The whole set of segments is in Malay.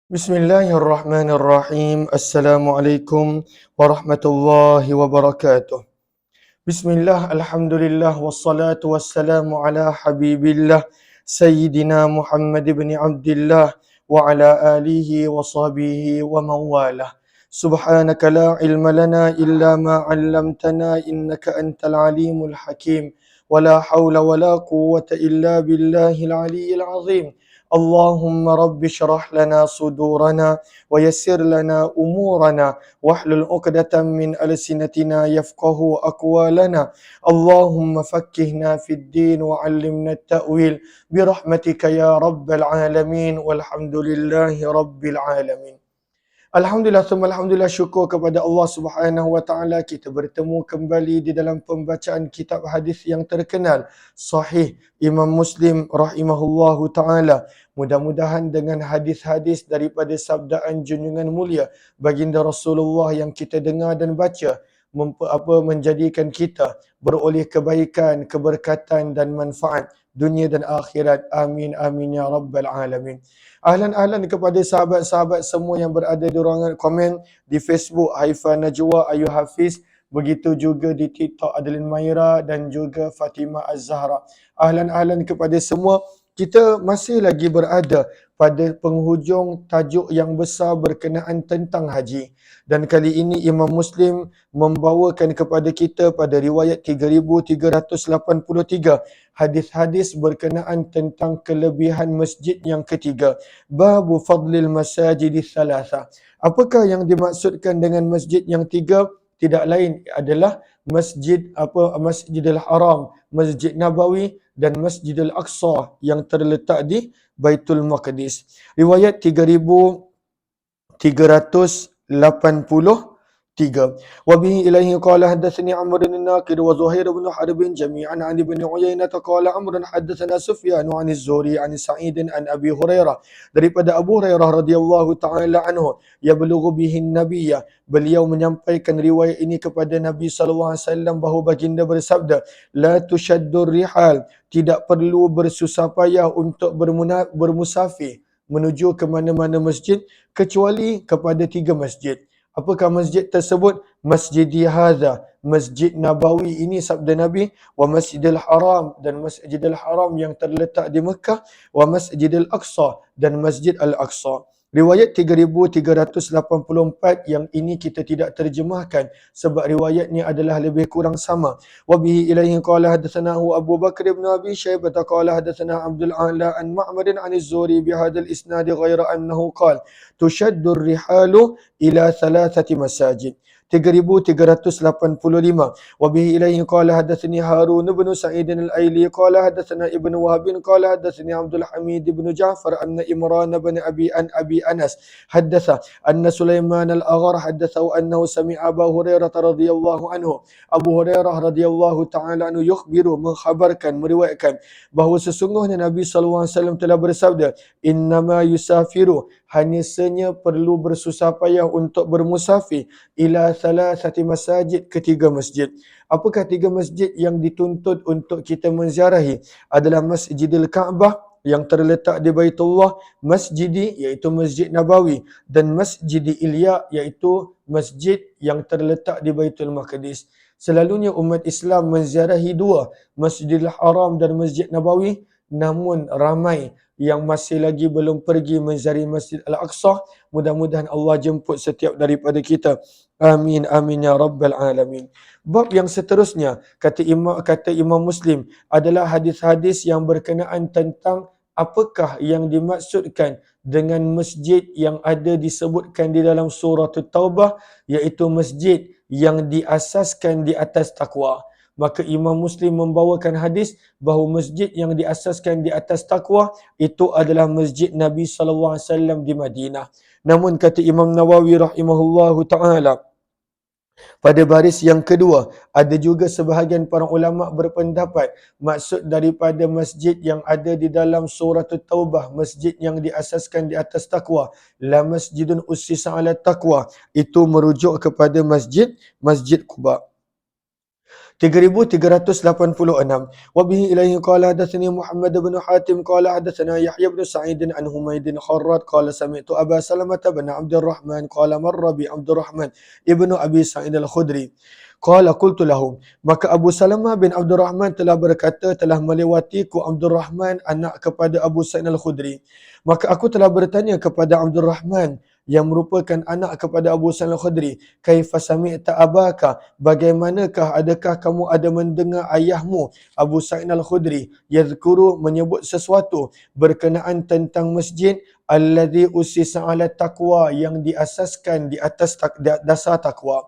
Bismillahirrahmanirrahim. Assalamualaikum warahmatullahi wabarakatuh. Bismillah, alhamdulillah, wassalatu wassalamu ala habibillah Sayyidina Muhammad ibn Abdillah wa ala alihi wa sahbihi wa mawalah. Subhanaka la ilma lana illa ma 'allamtana innaka antal alimul hakim. Wa la hawla wa la quwwata illa billahil aliyyil azim. Allahumma rabbi syrah lana sudurana wa yassir lana umurana wahlul 'uqdatam min alsinatina yafqahu aqwalana. Allahumma faqqihna fid din wa 'allimna at-ta'wil bi rahmatika ya rabbal alamin walhamdulillahi rabbil alamin. Alhamdulillah, summa alhamdulillah, syukur kepada Allah Subhanahu wa taala kita bertemu kembali di dalam pembacaan kitab hadis yang terkenal Sahih Imam Muslim rahimahullahu taala. Mudah-mudahan dengan hadis-hadis daripada sabdaan junjungan mulia baginda Rasulullah yang kita dengar dan baca menjadikan kita beroleh kebaikan, keberkatan dan manfaat dunia dan akhirat. Amin amin ya rabbal alamin. Ahlan kepada sahabat-sahabat semua yang berada di ruangan komen di Facebook Haifa Najwa Ayu Hafiz, begitu juga di TikTok Adeline Maira dan juga Fatimah Az-Zahra. Ahlan kepada semua. Kita masih lagi berada pada penghujung tajuk yang besar berkenaan tentang haji. Dan kali ini Imam Muslim membawakan kepada kita pada riwayat 3383 hadis-hadis berkenaan tentang kelebihan masjid yang ketiga. Babu fadlil masajidis salasa. Apakah yang dimaksudkan dengan masjid yang tiga? Tidak lain adalah Masjidil Haram, Masjid Nabawi dan Masjidil Aqsa yang terletak di Baitul Maqdis. Riwayat 3383. Wabihi ilaihi qala hadatsani Amr bin Naqid wa Zuhair bin Harb jami'an an Ibn Uyainah qala Amr hadatsana Sufyan an Az-Zuhri an Sa'id an Abi Hurairah, daripada Abu Hurairah radhiyallahu taala anhu, yablughu bihi an-nabiyya, beliau menyampaikan riwayat ini kepada Nabi sallallahu alaihi wasallam bahawa baginda bersabda, la tushaddur rihal, tidak perlu bersusah payah untuk bermusafir menuju ke mana-mana masjid kecuali kepada tiga masjid. Apakah masjid tersebut? Masjidi hadza, Masjid Nabawi ini sabda Nabi, wa Masjidil Haram, dan Masjidil Haram yang terletak di Mekah, wa Masjidil Aqsa, dan Masjid Al-Aqsa. Riwayat 3384 yang ini kita tidak terjemahkan sebab riwayatnya adalah lebih kurang sama. Wa bihi ilaihi qala hadatsanahu Abu Bakr ibn Abi Syaibah qala hadatsana Abdul A'la an Ma'mar an Az-Zuhri bi hadzal isnad ghaira annahu qala tushaddu ar-rihalu ila thalathati masajid. 3385. Wa bihi ilaihi qala hadatsani Harun bin Sa'id al-Aili qala hadatsana Ibn Wahb qala hadatsani Abdul Hamid bin Ja'far anna Imran bin Abi Anas haddatsa anna Sulaiman al-Aghar haddatsahu annahu sami'a Abu Hurairah radhiyallahu anhu. Abu Hurairah radhiyallahu ta'ala anhu yukhbiru, mengkhabarkan, meriwayatkan bahawa sesungguhnya Nabi sallallahu alaihi wasallam telah bersabda, innama yusafiru, hanya saja perlu bersusah payah untuk bermusafir ila salasati masajid, ketiga masjid. Apakah tiga masjid yang dituntut untuk kita menziarahi? Adalah Masjidil Kaabah yang terletak di Baitullah, Masjidi iaitu Masjid Nabawi, dan Masjidi Ilya iaitu masjid yang terletak di Baitul Maqdis. Selalunya umat Islam menziarahi dua, Masjidil Haram dan Masjid Nabawi, namun ramai yang masih lagi belum pergi menziarahi Masjid Al-Aqsa. Mudah-mudahan Allah jemput setiap daripada kita. Amin amin ya rabbal alamin. Bab yang seterusnya kata Imam Muslim adalah hadis-hadis yang berkenaan tentang apakah yang dimaksudkan dengan masjid yang ada disebutkan di dalam surah At-Taubah, iaitu masjid yang diasaskan di atas takwa. Maka Imam Muslim membawakan hadis bahawa masjid yang diasaskan di atas takwa itu adalah masjid Nabi sallallahu alaihi wasallam di Madinah. Namun kata Imam Nawawi rahimahullahu taala, pada baris yang kedua, ada juga sebahagian para ulama berpendapat maksud daripada masjid yang ada di dalam surah At-Taubah, masjid yang diasaskan di atas takwa, la masjidun ussisa ala taqwa, itu merujuk kepada Masjid Quba. 3386. Wa bihi ilaihi qala hadatsani Muhammad bin Hatim qala hadatsana Yahya bin Sa'id an Humaid Kharrat qala sami'tu Aba Salamah bin Abdurrahman qala marra bi Abdurrahman ibnu Abi Sa'id al-Khudri qala qultu lahu, maka Abu Salamah bin Abdurrahman telah berkata, telah melewatiku Abdurrahman anak kepada Abu Sa'id al-Khudri. Maka aku telah bertanya kepada Abdurrahman yang merupakan anak kepada Abu Sa'id al-Khudri, kaifa sami'ta abaka, bagaimanakah, adakah kamu ada mendengar ayahmu Abu Sa'id al-Khudri yazkuru, menyebut sesuatu berkenaan tentang masjid alladhi usisa ala taqwa, yang diasaskan di atas dasar takwa.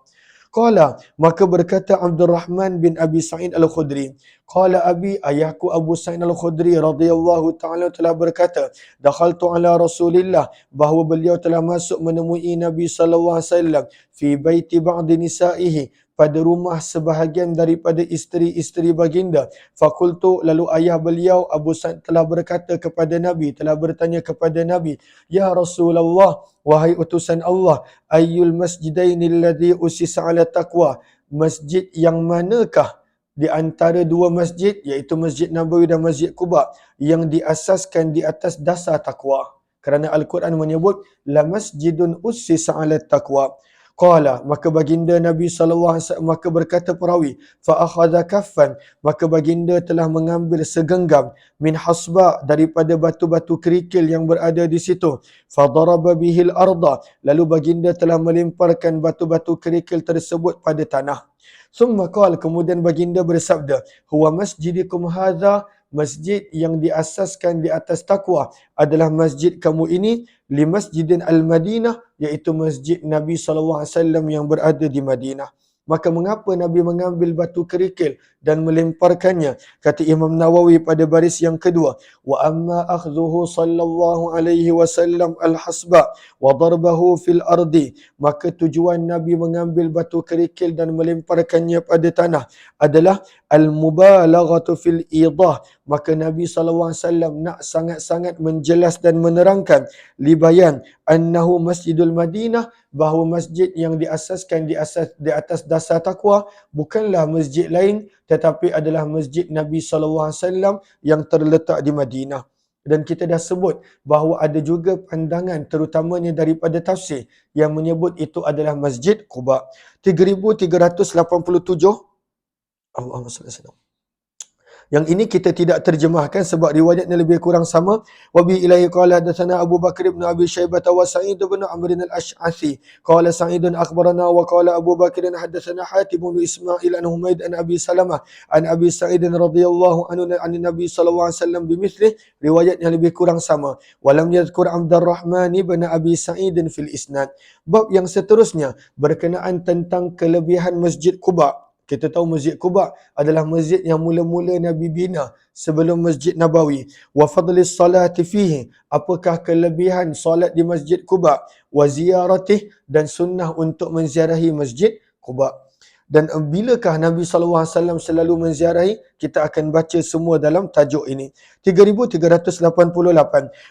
Qala, maka berkata Abdurrahman bin Abi Sa'id al-Khudri, qala abi, ayahku Abu Sa'id al-Khudri radhiyallahu ta'ala telah berkata, dakhaltu ala Rasulillah, bahawa beliau telah masuk menemui Nabi sallallahu alaihi wasallam fi baiti ba'di nisaihi, pada rumah sebahagian daripada isteri-isteri baginda. Fakultu, lalu ayah beliau Abu Sa'id telah berkata kepada Nabi, telah bertanya kepada Nabi, ya Rasulullah, wahai utusan Allah, ayyul masjidaini alladhi usisa ala taqwa, masjid yang manakah di antara dua masjid, iaitu Masjid Nabawi dan Masjid Quba, yang diasaskan di atas dasar takwa? Kerana Al-Quran menyebut la masjidun ussisa ala taqwa. Qala, maka baginda Nabi sallallahu alaihi wasallam, maka berkata perawi, fa akhadha kaffan, maka baginda telah mengambil segenggam min hasba, daripada batu-batu kerikil yang berada di situ. Fa daraba bihil arda, lalu baginda telah melemparkan batu-batu kerikil tersebut pada tanah. Summa qala, kemudian baginda bersabda, huwa masjidikum hadza, masjid yang diasaskan di atas takwa adalah masjid kamu ini, li masjidin al-Madinah, iaitu masjid Nabi SAW yang berada di Madinah. Maka mengapa Nabi mengambil batu kerikil dan melemparkannya? Kata Imam Nawawi pada baris yang kedua, wa amma akhdhuhu sallallahu alaihi wasallam al-hasba wa darbahu fil ardi, maka tujuan Nabi mengambil batu kerikil dan melemparkannya pada tanah adalah al-mubalaghatu fil idah, maka Nabi SAW nak sangat-sangat menjelas dan menerangkan libayan annahu masjidul Madinah, bahawa masjid yang diasaskan di atas dasar takwa bukanlah masjid lain, tetapi adalah masjid Nabi SAW yang terletak di Madinah. Dan kita dah sebut bahawa ada juga pandangan terutamanya daripada tafsir yang menyebut itu adalah Masjid Quba. 3387. Allahumma salli alaihi wasallam. Yang ini kita tidak terjemahkan sebab riwayatnya lebih kurang sama. Wa bi ilaihi qala hadatsana Abu Bakar bin Abi Syaibah wa Sa'id bin Amr al-Ash'athi qala Sa'id akhbarana wa qala Abu Bakar hadatsana Hatim bin Ismail an Humaid an Abi Salamah an Abi Sa'id radhiyallahu anhu an Nabi sallallahu alaihi wasallam bimithlih, riwayatnya lebih kurang sama. Walam yadhkur Abdurrahman bin Abi Sa'id fil isnad. Bab yang seterusnya berkenaan tentang kelebihan Masjid Quba. Kita tahu Masjid Quba adalah masjid yang mula-mula Nabi bina sebelum Masjid Nabawi. Wa fadlis salati fihi, apakah kelebihan solat di Masjid Quba? Wa ziyaratih, dan sunnah untuk menziarahi Masjid Quba. Dan bilakah Nabi SAW selalu menziarahi? Kita akan baca semua dalam tajuk ini. 3388.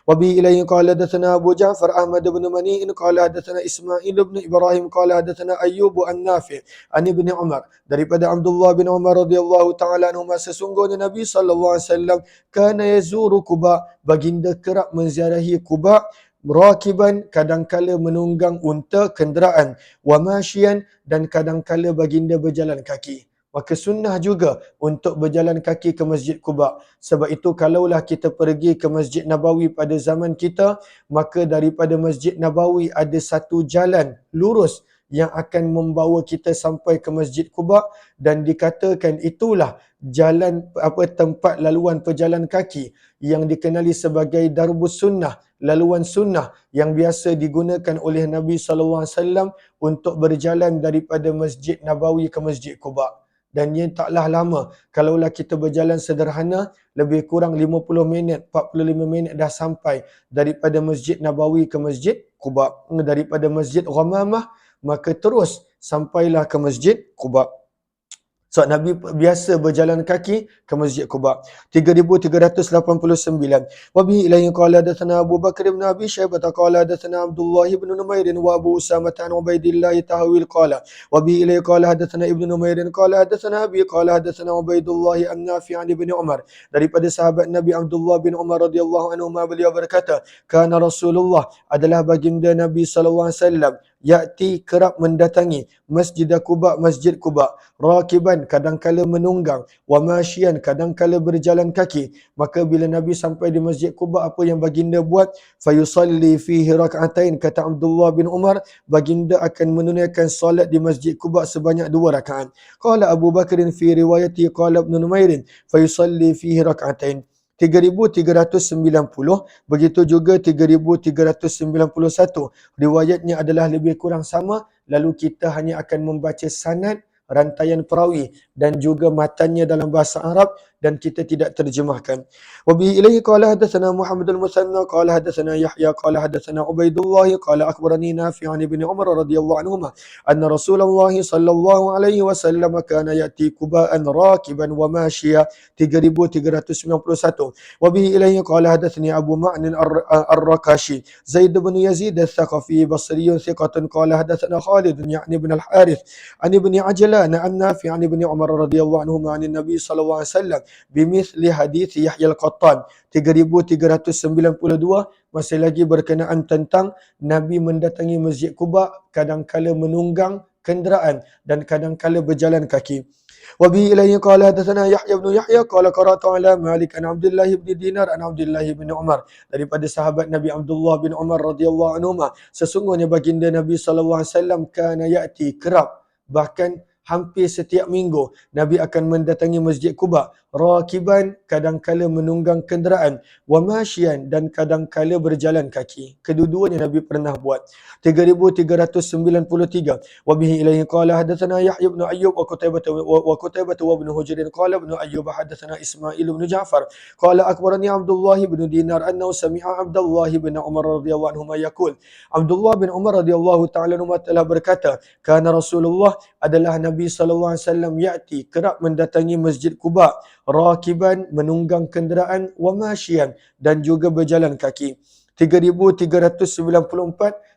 Wa bi ilayhi qala hadatsana Abu Ja'far Ahmad bin Mani'in qala hadatsana Ismail bin Ibrahim qala hadatsana Ayyub an-Nafi' an Ibn Umar, daripada Abdullah bin Umar radhiyallahu taala anhuma, sesungguhnya Nabi SAW kana yazuru Quba, baginda kerap menziarahi Quba, rakiban, kadangkala menunggang unta kenderaan, wa masyian, dan kadangkala baginda berjalan kaki. Maka sunnah juga untuk berjalan kaki ke Masjid Quba. Sebab itu kalaulah kita pergi ke Masjid Nabawi pada zaman kita, maka daripada Masjid Nabawi ada satu jalan lurus yang akan membawa kita sampai ke Masjid Quba, dan dikatakan itulah jalan tempat laluan pejalan kaki yang dikenali sebagai Darbus Sunnah, laluan sunnah yang biasa digunakan oleh Nabi SAW untuk berjalan daripada Masjid Nabawi ke Masjid Quba. Dan ia taklah lama, kalaulah kita berjalan sederhana, lebih kurang 50 minit, 45 minit dah sampai daripada Masjid Nabawi ke Masjid Quba. Daripada Masjid Ghamamah, maka terus sampailah ke Masjid Quba. So Nabi biasa berjalan kaki ke Masjid Quba. 3389. Wa bihi ilayhi qala hadatsana Abu Bakar bin Abi Syaibah qala hadatsana Abdullah bin Numair wa Abu Usamah an Ubaidillah tahwil qala wa bihi ilayhi qala hadatsana Ibnu Numair qala hadatsana Abi qala hadatsana Ubaidullah an-Nafi' an Ibnu Umar. Daripada sahabat Nabi Abdullah bin Umar radhiyallahu anhu beliau berkata, kana Rasulullah adalah baginda Nabi sallallahu alaihi wasallam ya'ti kerap mendatangi Masjid Quba rakiban kadangkala menunggang wa masyian kadangkala berjalan kaki. Maka bila Nabi sampai di Masjid Quba, apa yang baginda buat? Fayusalli fihi rak'atain, kata Abdullah bin Umar, baginda akan menunaikan solat di Masjid Quba sebanyak 2 rakaat. Qala Abu Bakr fi riwayati qala Ibn Numair fayusalli fihi rak'atain. 3390, begitu juga 3391. Riwayatnya adalah lebih kurang sama, lalu kita hanya akan membaca sanad, rantaian perawi dan juga matanya dalam bahasa Arab dan kita tidak terjemahkan. Wa bihi ilaihi qala hadatsana Muhammadul Musanna qala hadatsana Yahya qala hadatsana Ubaidullah qala akhbarani Nafi' an Ibnu Umar radhiyallahu anhuma anna Rasulullah sallallahu alaihi wasallam kana ya'ti Quba'an rakiban wa mashiya. 3391. Wa bihi ilaihi qala hadatsani Abu Ma'nin ar-Rakashi Zaid bin Yazid al-Thaqafi Basriyun thiqatun qala hadatsana Khalid ya'ni ibn al-Harith an ibn Ajlan an Nafi' an Ibnu Umar radhiyallahu anhuma an Nabi sallallahu alaihi wasallam bimithli hadits Yahya al-Qattan. 3392 masih lagi berkenaan tentang Nabi mendatangi Masjid Quba kadangkala menunggang kenderaan dan kadangkala berjalan kaki. Wa bihi ilayhi qala hadatsana Yahya bin Yahya qala qara'tu ala Malik an Abdullah bin Dinar an Abdullah bin Umar. Daripada sahabat Nabi Abdullah bin Umar radhiyallahu anhuma, sesungguhnya baginda Nabi sallallahu alaihi wasallam kana ya'ti kerap, bahkan hampir setiap minggu Nabi akan mendatangi Masjid Quba rakiban kadangkala menunggang kenderaan wa masyian dan kadangkala berjalan kaki. Kedua-duanya Nabi pernah buat. 3393. Wa bihi ilaihi qala hadatsana Yahya ibn Ayyub wa Qutaibah wa ibn Hujr qala ibn Ayyub hadatsana Ismail ibn Ja'far qala akhbarani Abdullah ibn Dinar annahu sami'a Abdullah ibn Umar radhiyallahu anhu yaqul. Abdullah bin Umar radhiyallahu ta'ala anhu telah berkata, kana Rasulullah adalah Nabi sallallahu alaihi wasallam ya'ti kerap mendatangi Masjid Quba rakiban menunggang kenderaan wa masyian dan juga berjalan kaki. 3394.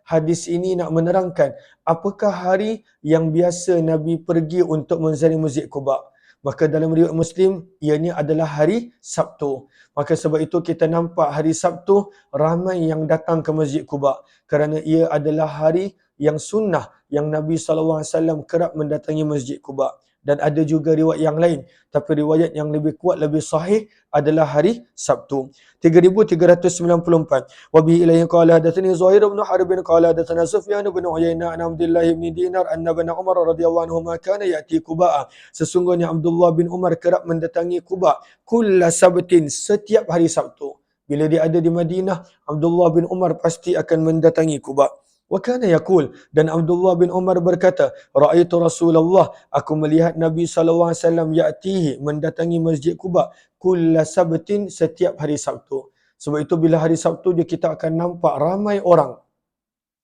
Hadis ini nak menerangkan apakah hari yang biasa Nabi pergi untuk menziarahi Masjid Quba. Maka dalam riwayat Muslim, ianya adalah hari Sabtu. Maka sebab itu kita nampak hari Sabtu ramai yang datang ke Masjid Quba kerana ia adalah hari yang sunnah yang Nabi SAW kerap mendatangi Masjid Quba. Dan ada juga riwayat yang lain, tapi riwayat yang lebih kuat, lebih sahih adalah hari Sabtu. 3394. Wa bihi ilayhi qala hadatsani Zuhair bin Harb qala hadatsana Sufyan bin Uyainah an Abdullah bin Dinar anna Ibn Umar radhiyallahu anhu kana ya'ti Quba. Sesungguhnya Abdullah bin Umar kerap mendatangi Quba kulla sabtin, setiap hari Sabtu. Bila dia ada di Madinah, Abdullah bin Umar pasti akan mendatangi Quba. Wa kana yaqul, dan Abdullah bin Umar berkata, ra'aitu Rasulullah, aku melihat Nabi sallallahu alaihi wasallam ya'tihi, mendatangi Masjid Quba kulla sabtin, setiap hari Sabtu. Sebab itu bila hari Sabtu je kita akan nampak ramai orang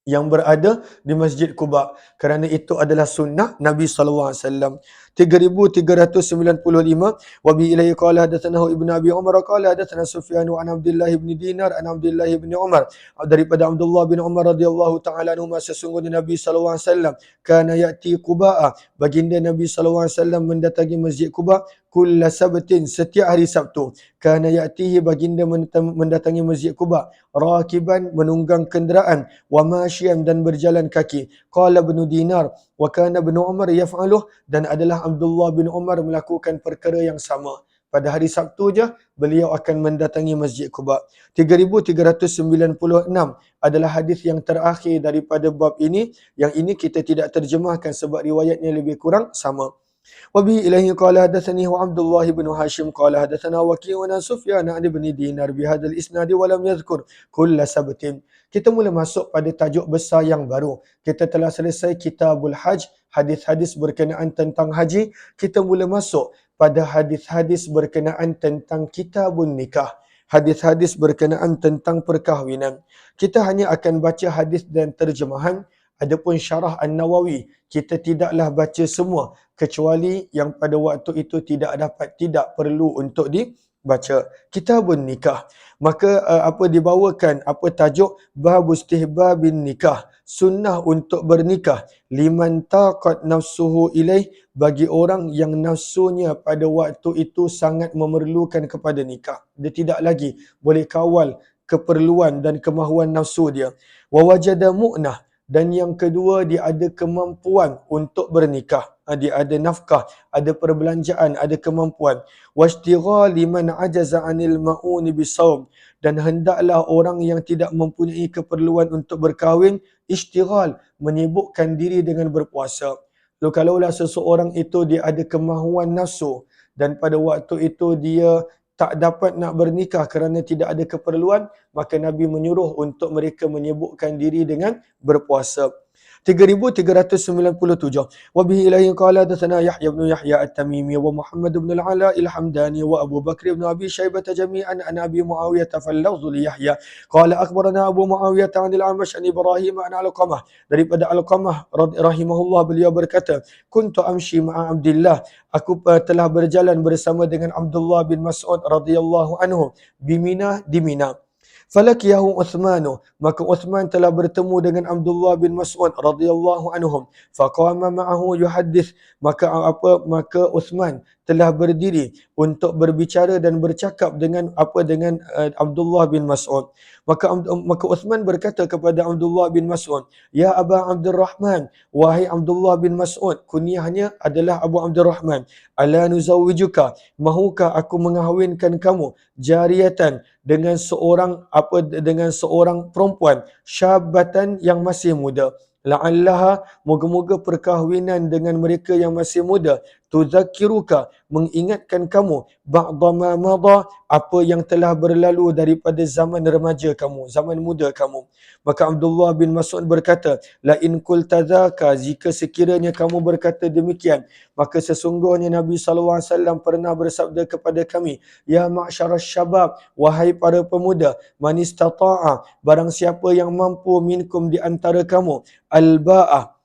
yang berada di Masjid Quba kerana itu adalah sunnah Nabi sallallahu alaihi wasallam. 3395. Wa bi ilaihi qala hadatsanahu Ibnu Abi Umar qala hadatsana Sufyan an Abdullah bin Dinar an Abdullah bin Umar, daripada Abdullah bin Umar radhiyallahu taala anhu, sesungguhnya Nabi sallallahu alaihi wasallam kana ya'ti Quba, baginda Nabi sallallahu alaihi wasallam mendatangi Masjid Quba kulla sabtin, setiap hari Sabtu. Kana ya'tihi, baginda mendatangi Masjid Quba rakiban menunggang kenderaan wa masyian dan berjalan kaki. Qala Ibnu Dinar wa kana Ibnu Umar yaf'aluh, dan adalah Abdullah bin Umar melakukan perkara yang sama. Pada hari Sabtu je beliau akan mendatangi Masjid Quba. 3396 adalah hadis yang terakhir daripada bab ini. Yang ini kita tidak terjemahkan sebab riwayatnya lebih kurang sama. Wa bihi ilaihi qala hadatsani Abdullah bin Hashim qala hadatsana Waki' an Sufyan an Ibn Dinar bi hadzal isnad wa lam yadhkur kull sabtin. Kita mula masuk pada tajuk besar yang baru. Kita telah selesai Kitabul Hajj, hadis-hadis berkenaan tentang haji. Kita mula masuk pada hadis-hadis berkenaan tentang Kitabun Nikah, hadis-hadis berkenaan tentang perkahwinan. Kita hanya akan baca hadis dan terjemahan. Adapun syarah An-Nawawi kita tidaklah baca semua kecuali yang pada waktu itu tidak perlu untuk dibaca. Kitabun nikah. Maka apa dibawakan, apa tajuk bab istihbabin nikah, sunnah untuk bernikah, liman taqat nafsuhu ilaih, bagi orang yang nafsunya pada waktu itu sangat memerlukan kepada nikah. Dia tidak lagi boleh kawal keperluan dan kemahuan nafsu dia. Wa wajada mu'nah, dan yang kedua dia ada kemampuan untuk bernikah. Dia ada nafkah, ada perbelanjaan, ada kemampuan. Washtighal liman ajaza 'anil ma'uni bisawm, dan hendaklah orang yang tidak mempunyai keperluan untuk berkahwin ishtighal, menyibukkan diri dengan berpuasa. Lalu kalaulah seseorang itu dia ada kemahuan nafsu dan pada waktu itu dia tak dapat nak bernikah kerana tidak ada keperluan, maka Nabi menyuruh untuk mereka menyibukkan diri dengan berpuasa. 3397. Wa bihi ilaihi qala hadatsana Yahya bin Yahya At-Tamimi wa Muhammad bin Al-Ala Al-Hamdani wa Abu Bakr bin Abi Syaibah jami'an an Abi Muawiyah fal-lafzu li Yahya qala akhbarana Abu Muawiyah 'an al-A'mash an Ibrahim an Alqamah, daripada Alqamah rahimahullah, beliau berkata, kuntu amshi ma'a Abdullah, aku telah berjalan bersama dengan Abdullah bin Mas'ud radhiyallahu anhu di Mina. Falakiyahu Uthmanu, maka Uthman telah bertemu dengan Abdullah bin Mas'ud radhiyallahu anhum. Faqama ma'ahu yuhaddits, maka Uthman telah berdiri untuk berbicara dan bercakap dengan Abdullah bin Mas'ud. Maka Uthman berkata kepada Abdullah bin Mas'ud, "Ya Aba Abdurrahman, wahai Abdullah bin Mas'ud," kunyahnya adalah Abu Abdurrahman, "ala nuzawwijuka, mahukah aku mengahwinkan kamu jariyatan, dengan seorang perempuan, syabatan yang masih muda, la'allaha, moga-moga perkahwinan dengan mereka yang masih muda, tuzakiruka, mengingatkan kamu, ba'da ma madha, apa yang telah berlalu daripada zaman remaja kamu, zaman muda kamu." Maka Abdullah bin Mas'ud berkata, "La in qulta dzaka, jika sekiranya kamu berkata demikian, maka sesungguhnya Nabi SAW pernah bersabda kepada kami, ya ma'syarasy syabab, wahai para pemuda, man istata'a, barang siapa yang mampu minkum di antara kamu, al-ba'ah,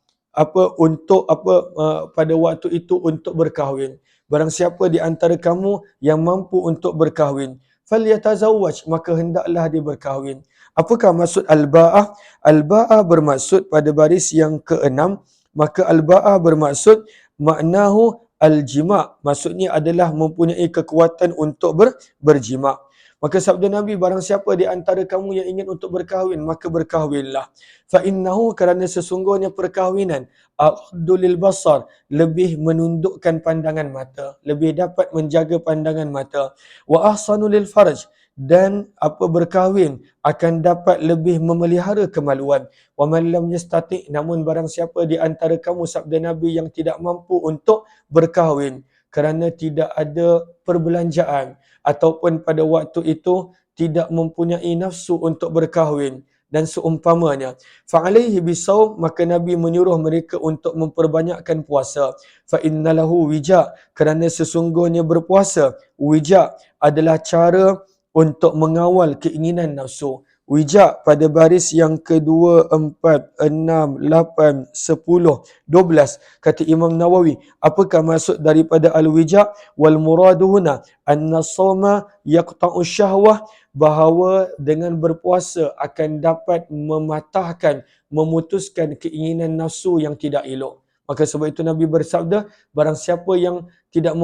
pada waktu itu untuk berkahwin. Barang siapa di antara kamu yang mampu untuk berkahwin, falyatazawwaj, maka hendaklah dia berkahwin." Apakah maksud al-ba'ah? Al-ba'ah bermaksud pada baris yang ke-6, maka al-ba'ah bermaksud maknahu al-jima', maksudnya adalah mempunyai kekuatan untuk berjima'. Maka sabda Nabi, barang siapa di antara kamu yang ingin untuk berkahwin, maka berkahwinlah. Fa innahu, kerana sesungguhnya perkahwinan, aqdu lil basar, lebih menundukkan pandangan mata, lebih dapat menjaga pandangan mata. Wa ahsanu lil farj, dan berkahwin akan dapat lebih memelihara kemaluan. Wa man lam yastati', namun barang siapa di antara kamu, sabda Nabi, yang tidak mampu untuk berkahwin kerana tidak ada perbelanjaan ataupun pada waktu itu tidak mempunyai nafsu untuk berkahwin dan seumpamanya, fa'alaihi bisawm, maka Nabi menyuruh mereka untuk memperbanyakkan puasa. Fa innalahu wija', kerana sesungguhnya berpuasa, wija' adalah cara untuk mengawal keinginan nafsu. Wija' pada baris yang kedua, 4, 6, 8, 10, 12, kata Imam Nawawi, apakah maksud daripada al-wija'? Wal muradu huna anna as-sawma yaqta'u syahwah, bahawa dengan berpuasa akan dapat mematahkan, memutuskan keinginan nafsu yang tidak elok. Maka sebab itu Nabi bersabda, barang siapa yang tidak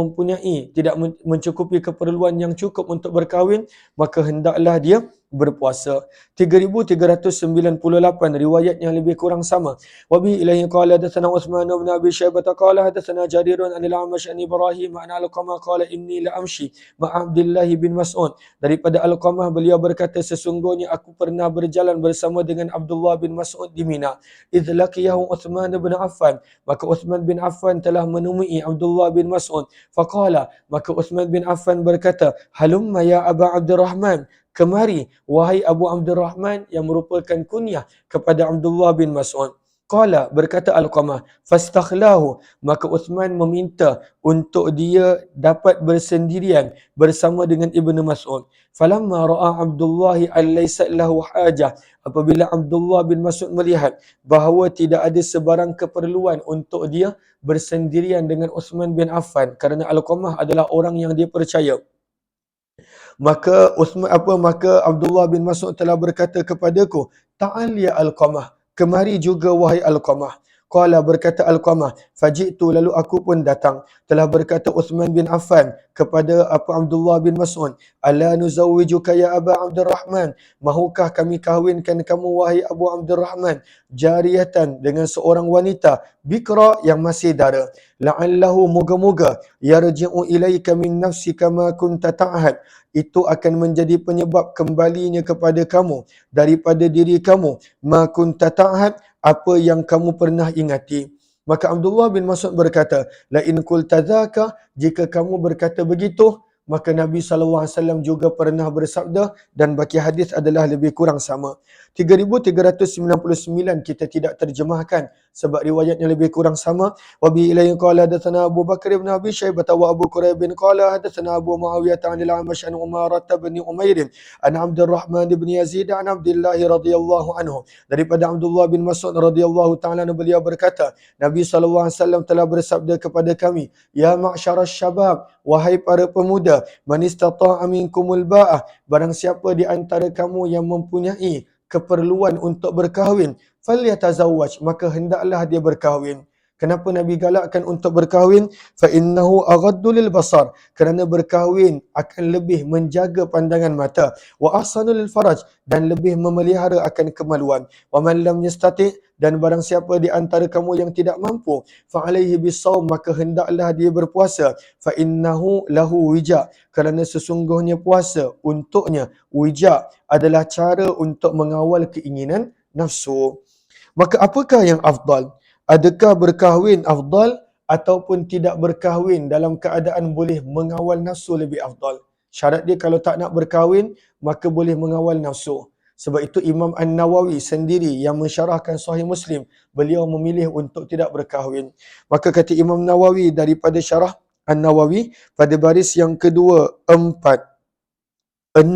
mencukupi keperluan yang cukup untuk berkahwin, maka hendaklah dia berpuasa. 3398, riwayat yang lebih kurang sama. Wa bi ilaihi qala hadatsana Utsman bin Abi Syaibah qala hadatsana Jarirun an al-A'mash an Ibrahim an Alqamah qala inni la amshi ma Abdullah bin Mas'ud, daripada Alqamah beliau berkata, sesungguhnya aku pernah berjalan bersama dengan Abdullah bin Mas'ud di Mina. Idz laqiyahu Utsman bin Affan, maka Utsman bin Affan telah menemui Abdullah bin Mas'ud. Faqala, maka Utsman bin Affan berkata, halumma ya Aba Abdurrahman, kemari wahai Abu Abdurrahman, yang merupakan kunyah kepada Abdullah bin Mas'ud. Qala, berkata Alqamah, fastakhlahu, maka Uthman meminta untuk dia dapat bersendirian bersama dengan Ibnu Mas'ud. Falamma ra'a Abdullah an laysa lahu hajah, apabila Abdullah bin Mas'ud melihat bahawa tidak ada sebarang keperluan untuk dia bersendirian dengan Uthman bin Affan kerana Alqamah adalah orang yang dia percaya, maka Abdullah bin Mas'ud telah berkata kepadaku, ta'al ya Alqamah, kemari juga wahai Alqamah. Qala, berkata Alqamah, faji'tu, lalu aku pun datang. Telah berkata Uthman bin Affan kepada Abdullah bin Mas'ud, ala nuzawwijuka ya Aba Abdurrahman, mahukah kami kahwinkan kamu wahai Abu Abdurrahman, jariyatan, dengan seorang wanita, bikra, yang masih dara, la'allahu, moga-moga, yarji'u ilaika min nafsika ma kunta ta'had, itu akan menjadi penyebab kembalinya kepada kamu daripada diri kamu, ma kunta ta'had, apa yang kamu pernah ingati. Maka Abdullah bin Mas'ud berkata, la in qulta dzaka, jika kamu berkata begitu, maka Nabi SAW juga pernah bersabda, dan baki hadis adalah lebih kurang sama. 3399 kita tidak terjemahkan sebab riwayatnya lebih kurang sama. Wa bi ilayhi qala hadatsana Abu Bakar bin Abi Syaibah wa Abu Quraib bin qala hadatsana Abu Muawiyah an al-Amash an Umarah bin Umair an Abdurrahman bin Yazid an Abdullah radhiyallahu anhu, daripada Abdullah bin Mas'ud radhiyallahu taala anhu, beliau berkata, Nabi SAW telah bersabda kepada kami, ya ma'syarasy syabab, wahai para pemuda, man istata'a minkumul ba'ah, barang siapa di antara kamu yang mempunyai keperluan untuk berkahwin, falyatazawwaj, maka hendaklah dia berkahwin. Kenapa Nabi galakkan untuk berkahwin? Fa innahu aghaddu lil basar, kerana berkahwin akan lebih menjaga pandangan mata, wa ahsanu lil faraj, dan lebih memelihara akan kemaluan. Wa man lam yastati, dan barang siapa di antara kamu yang tidak mampu, fa alaihi bisawm, maka hendaklah dia berpuasa. Fa innahu lahu wija, kerana sesungguhnya puasa untuknya, wija, adalah cara untuk mengawal keinginan nafsu. Maka apakah yang afdal? Adakah berkahwin afdal ataupun tidak berkahwin dalam keadaan boleh mengawal nafsu lebih afdal? Syarat dia kalau tak nak berkahwin, maka boleh mengawal nafsu. Sebab itu Imam An-Nawawi sendiri yang mensyarahkan Sahih Muslim, beliau memilih untuk tidak berkahwin. Maka kata Imam Nawawi daripada syarah An-Nawawi pada baris yang kedua, 4, 6,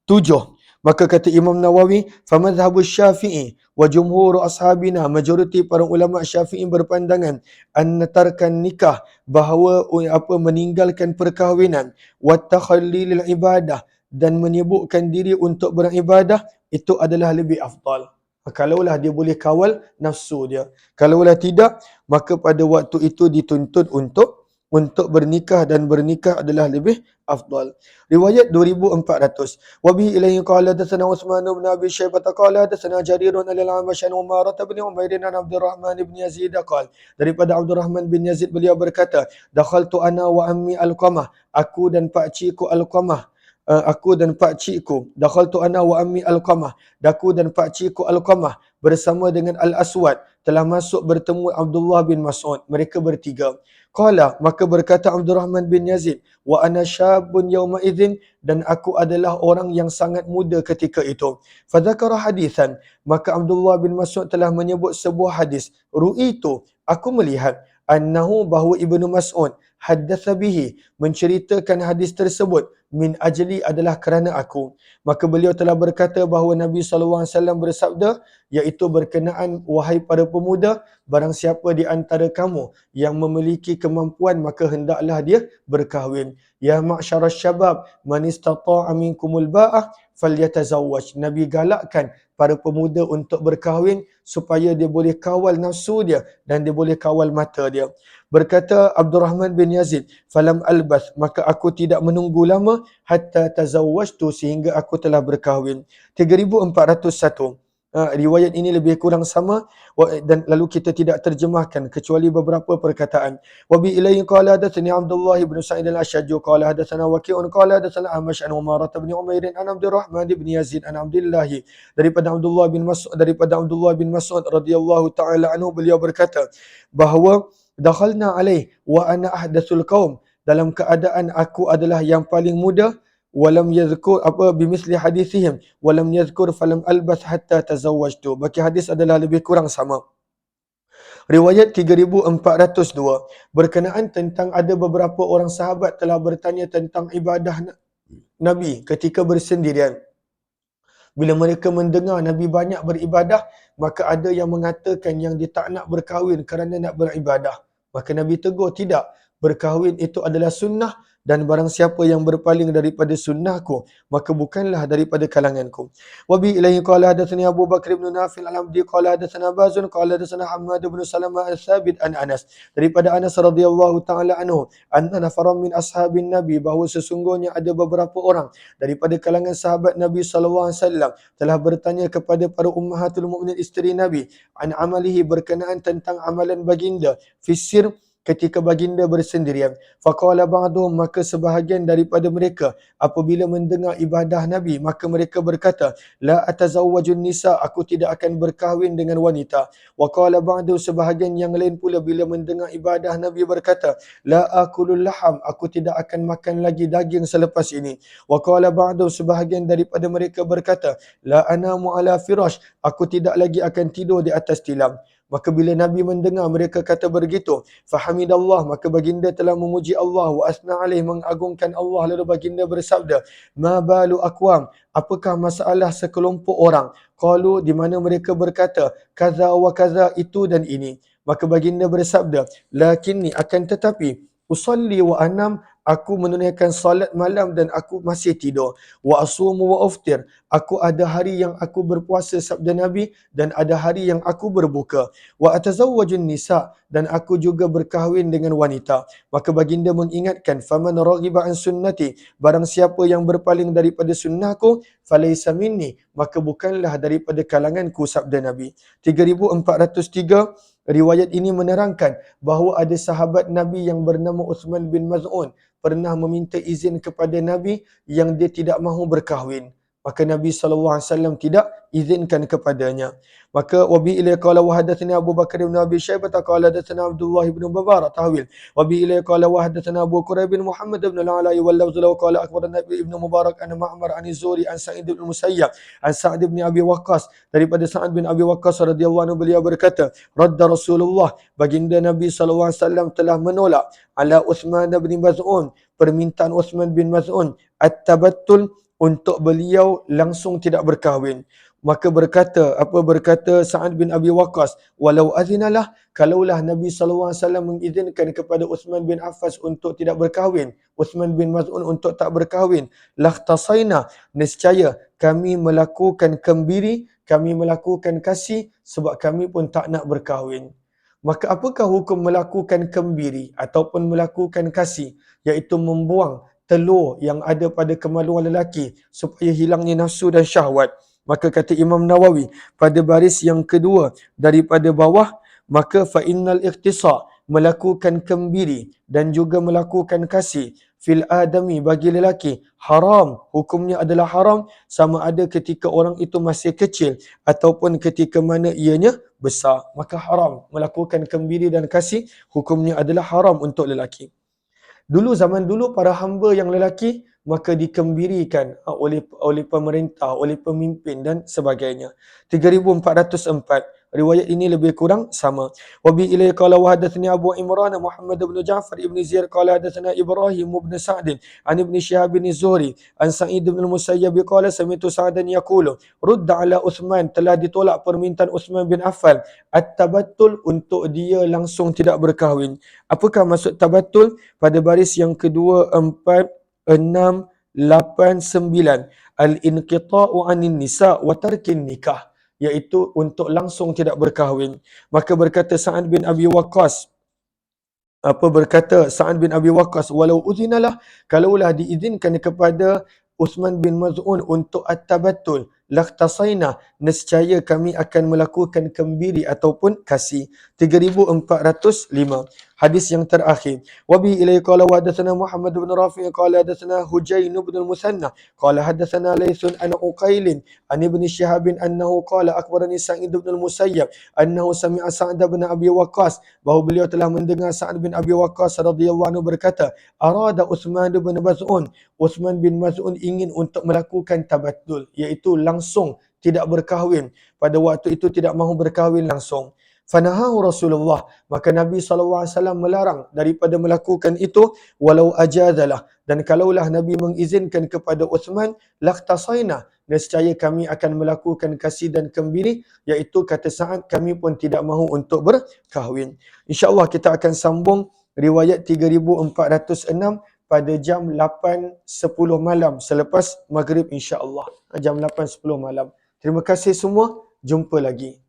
7. Maka kata Imam Nawawi, famadhhabu Syafi'i wa jumhur ashabina, majoriti para ulama Syafi'i berpandangan an-tarkan nikah, bahawa meninggalkan perkahwinan, wa takhalli lil ibadah, dan menyibukkan diri untuk beribadah, itu adalah lebih afdal. Kalaulah dia boleh kawal nafsu dia. Kalaulah tidak, maka pada waktu itu dituntut untuk bernikah, dan bernikah adalah lebih afdal. Riwayat 2400. Wa bihi ilayhi qala hadatsana Utsman bin Abi Syaibah qala hadatsana Jarir an al-Amash an Umarah bin Umair an Abdurrahman bin Yazid qala, daripada Abdurrahman bin Yazid beliau berkata, dakhaltu ana wa ammi Alqamah, aku dan pak cikku Alqamah, dakhaltu ana wa ammi Alqamah, daku dan pak cikku Alqamah bersama dengan Al-Aswad telah masuk bertemu Abdullah bin Mas'ud, mereka bertiga. Qala, maka berkata Abdurrahman bin Yazid, wa ana syabun yawma idzin, dan aku adalah orang yang sangat muda ketika itu. Fadzakara hadisan, maka Abdullah bin Mas'ud telah menyebut sebuah hadis, ru'itu, aku melihat, annahu, bahawa Ibnu Mas'ud haddatsa bihi, menceritakan hadis tersebut, min ajli, adalah kerana aku. Maka beliau telah berkata bahawa Nabi SAW bersabda, iaitu berkenaan, wahai para pemuda, barang siapa di antara kamu yang memiliki kemampuan, maka hendaklah dia berkahwin. Ya ma'syarasy syabab, man istata'a minkumul ba'ah falyatazawwaj. Nabi galakkan para pemuda untuk berkahwin supaya dia boleh kawal nafsu dia dan dia boleh kawal mata dia. Berkata Abdurrahman bin Yazid, falam albas, maka aku tidak menunggu lama, hatta tazawwajtu, sehingga aku telah berkahwin. 3401. Riwayat ini lebih kurang sama, dan lalu kita tidak terjemahkan kecuali beberapa perkataan. Wa bi ilayhi qala hadatsani Abdullah bin Sa'id al-Ashaj qala hadatsana Waqi'un qala hadatsana Amash an Umarah bin Umair an Abdurrahman bin Yazid an Abdullah, daripada Abdullah bin Mas'ud radhiyallahu taala anhu, beliau berkata bahawa dakhalna alaih wa ana ahdatsul qaum, dalam keadaan aku adalah yang paling muda, walam yadhkur apa bimisli hadithihim walam yadhkur falam albas hatta tazawwajtu. Baki hadis adalah lebih kurang sama. Riwayat 3402 berkenaan tentang ada beberapa orang sahabat telah bertanya tentang ibadah Nabi ketika bersendirian. Bila mereka mendengar Nabi banyak beribadah, maka ada yang mengatakan yang dia tak nak berkahwin kerana nak beribadah. Maka Nabi tegur, tidak. Berkahwin itu adalah sunnah dan barang siapa yang berpaling daripada sunnahku, maka bukanlah daripada kalanganku. Wa bi ilaihi qala hadatsani Abu Bakr bin Nafil al-Abdi qala hadatsana Bazun qala hadatsana Hammad bin Salamah al-Thabit an Anas. Daripada Anas radhiyallahu taala anhu, anna nafaran min ashabin Nabi, bahawa sesungguhnya ada beberapa orang daripada kalangan sahabat Nabi sallallahu alaihi wasallam telah bertanya kepada para ummahatul mukminin isteri Nabi an amalihi berkenaan tentang amalan baginda fisir ketika baginda bersendirian. Faqala ba'dhum, maka sebahagian daripada mereka apabila mendengar ibadah Nabi, maka mereka berkata, la atazawwajun nisa, aku tidak akan berkahwin dengan wanita. Wa qala ba'du, sebahagian yang lain pula bila mendengar ibadah Nabi berkata, la akulul laham, aku tidak akan makan lagi daging selepas ini. Wa qala ba'du, sebahagian daripada mereka berkata, la anamu ala firash, aku tidak lagi akan tidur di atas tilam. Maka bila Nabi mendengar mereka kata begitu, fahamidallah, maka baginda telah memuji Allah, wa asna alaih, mengagungkan Allah, lalu baginda bersabda, ma balu aqwam, apakah masalah sekelompok orang, qalu, di mana mereka berkata, kaza wa kaza, itu dan ini. Maka baginda bersabda, lakinni, akan tetapi, usalli wa anam, aku menunaikan salat malam dan aku masih tidur. Wa asumu wa uftir, aku ada hari yang aku berpuasa, sabda Nabi, dan ada hari yang aku berbuka. Wa atazawwajun nisa, dan aku juga berkahwin dengan wanita. Maka baginda mengingatkan, faman raghiba an sunnati, barang siapa yang berpaling daripada sunnahku, falaysa minni, maka bukanlah daripada kalanganku, sabda Nabi. 3403, riwayat ini menerangkan bahawa ada sahabat Nabi yang bernama Uthman bin Maz'un pernah meminta izin kepada Nabi yang dia tidak mahu berkahwin. Maka Nabi SAW tidak izinkan kepadanya. Maka wabi ilai qala wa hadatsana Abu Bakar bin Abi Syaibah qala hadatsana Abdullah bin Mubarak tahwil. Wabi ilai qala wa hadatsana Abu Quraib bin Muhammad bin al-Ala wal lafz lahu qala akhbarana Ibnu Mubarak an Ma'mar an Zuri an Sa'id bin Musayyab an Sa'd bin Abi Waqqas, daripada Sa'ad bin Abi Waqqas radhiyallahu anhu, beliau berkata, radda Rasulullah, baginda Nabi SAW telah menolak ala Uthman bin Maz'un, permintaan Uthman bin Maz'un, at-tabattul, untuk beliau langsung tidak berkahwin. Maka berkata Sa'ad bin Abi Waqqas, walau azinalah, kalaulah Nabi SAW mengizinkan kepada Uthman bin Affan untuk tidak berkahwin, Uthman bin Maz'un untuk tak berkahwin, lahtasaina, nescaya kami melakukan kembiri, kami melakukan kasih, sebab kami pun tak nak berkahwin. Maka apakah hukum melakukan kembiri ataupun melakukan kasih? Iaitu membuang telur yang ada pada kemaluan lelaki supaya hilangnya nafsu dan syahwat. Maka kata Imam Nawawi pada baris yang kedua daripada bawah, maka fa innal iqtisa, melakukan kembiri dan juga melakukan kasih, fil adami, bagi lelaki, haram, hukumnya adalah haram, sama ada ketika orang itu masih kecil ataupun ketika mana ianya besar. Maka haram melakukan kembiri dan kasih, hukumnya adalah haram untuk lelaki. Dulu, zaman dulu, para hamba yang lelaki maka dikembirikan oleh pemerintah, oleh pemimpin dan sebagainya. 3404, riwayat ini lebih kurang sama. Wa bi ilai qala wa hadatsani Abu Imran Muhammad bin Ja'far ibn Ziyad qala hadatsana Ibrahim bin Sa'd an ibn Shihab bin Zuhri an Sa'id bin Musayyab qala sami'tu Sa'dan yaqulu rudda ala Uthman, telah ditolak permintaan Uthman bin Affan at-tabattul, untuk dia langsung tidak berkahwin. Apakah maksud tabattul? Pada baris yang kedua, 4, 6, 8, 9, al-inqita'u anin nisa wa tarkin nikah, iaitu untuk langsung tidak berkahwin. Maka berkata Sa'ad bin Abi Waqqas, walau uzinalah, kalaulah diizinkan kepada Uthman bin Maz'un untuk at-tabattul, lahtasaina, nescaya kami akan melakukan kembiri ataupun kasih. 3405, Hadis yang terakhir. Wa bi ilaihi qala wa hadatsana Muhammad bin Rafi' qala hadatsana Hujain bin al-Musanna qala hadatsana Laitsun an Uqailin an Ibn Shihab annahu qala akhbarani Sa'id bin al-Musayyab annahu sami'a Sa'd bin Abi Waqqas, bahawa beliau telah mendengar Sa'ad bin Abi Waqqas radhiyallahu anhu berkata, arada Uthman bin Maz'un ingin untuk melakukan tabattul, iaitu langsung tidak berkahwin. Pada waktu itu tidak mahu berkahwin langsung. Fanahahu Rasulullah, maka Nabi SAW melarang daripada melakukan itu, walau ajazalah, dan kalaulah Nabi mengizinkan kepada Uthman, laqtasaina, nescaya kami akan melakukan kasih dan kembiri, iaitu kata Sa'ad, kami pun tidak mahu untuk berkahwin. InsyaAllah kita akan sambung riwayat 3406 pada jam 8.10 malam selepas maghrib insyaAllah. Jam 8.10 malam. Terima kasih semua, jumpa lagi.